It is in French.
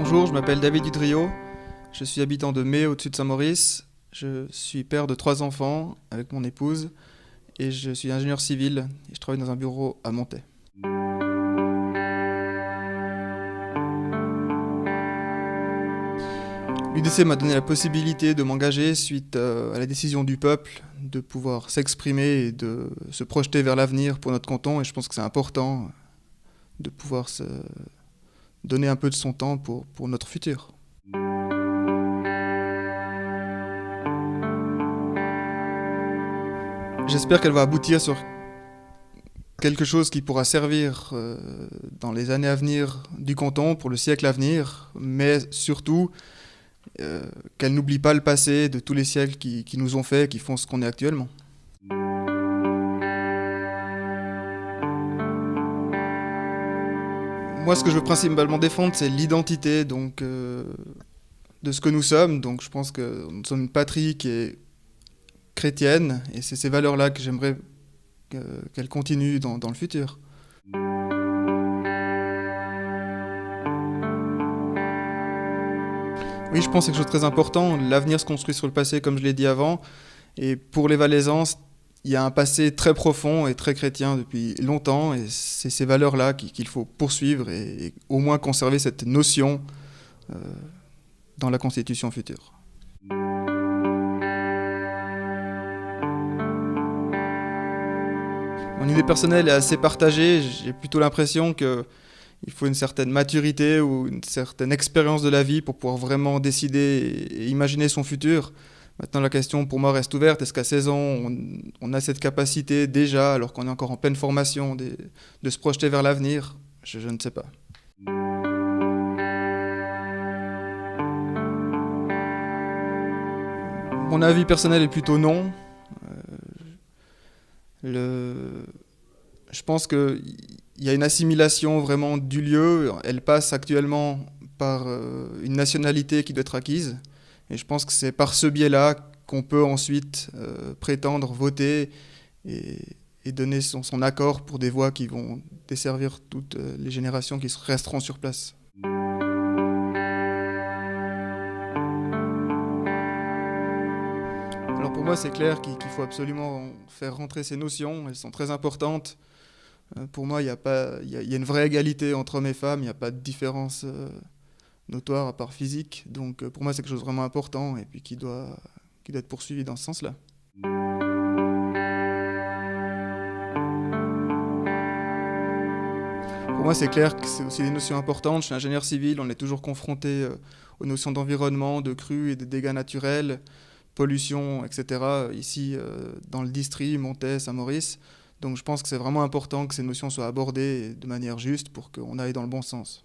Bonjour, je m'appelle David Dudrio, je suis habitant de Mai au-dessus de Saint-Maurice. Je suis père de 3 enfants avec mon épouse et je suis ingénieur civil et je travaille dans un bureau à Montaix. L'UDC m'a donné la possibilité de m'engager suite à la décision du peuple de pouvoir s'exprimer et de se projeter vers l'avenir pour notre canton, et je pense que c'est important de pouvoir se donner un peu de son temps pour notre futur. J'espère qu'elle va aboutir sur quelque chose qui pourra servir dans les années à venir du canton, pour le siècle à venir, mais surtout qu'elle n'oublie pas le passé de tous les siècles qui nous ont fait, qui font ce qu'on est actuellement. Moi, ce que je veux principalement défendre, c'est l'identité de ce que nous sommes. Donc je pense que nous sommes une patrie qui est chrétienne, et c'est ces valeurs-là que j'aimerais qu'elle continue dans le futur. Oui, je pense que c'est quelque chose de très important. L'avenir se construit sur le passé, comme je l'ai dit avant. Et pour les Valaisans, il y a un passé très profond et très chrétien depuis longtemps. Et c'est ces valeurs-là qu'il faut poursuivre et au moins conserver cette notion dans la Constitution future. Mon idée personnelle est assez partagée. J'ai plutôt l'impression qu'il faut une certaine maturité ou une certaine expérience de la vie pour pouvoir vraiment décider et imaginer son futur. Maintenant, la question pour moi reste ouverte. Est-ce qu'à 16 ans, on a cette capacité déjà, alors qu'on est encore en pleine formation, de se projeter vers l'avenir? Je ne sais pas. Mon avis personnel est plutôt non. Je pense qu'il y a une assimilation vraiment du lieu. Elle passe actuellement par une nationalité qui doit être acquise. Et je pense que c'est par ce biais-là qu'on peut ensuite prétendre voter et donner son accord pour des voies qui vont desservir toutes les générations qui resteront sur place. Alors pour moi, c'est clair qu'il faut absolument faire rentrer ces notions. Elles sont très importantes. Pour moi, il y a une vraie égalité entre hommes et femmes. Il n'y a pas de différence notoire à part physique. Donc pour moi, c'est quelque chose de vraiment important et puis qui doit être poursuivi dans ce sens-là. Pour moi, c'est clair que c'est aussi des notions importantes. Je suis ingénieur civil, on est toujours confronté aux notions d'environnement, de crues et de dégâts naturels, pollution, etc. Ici, dans le district, Montaix, Saint-Maurice. Donc je pense que c'est vraiment important que ces notions soient abordées de manière juste pour qu'on aille dans le bon sens.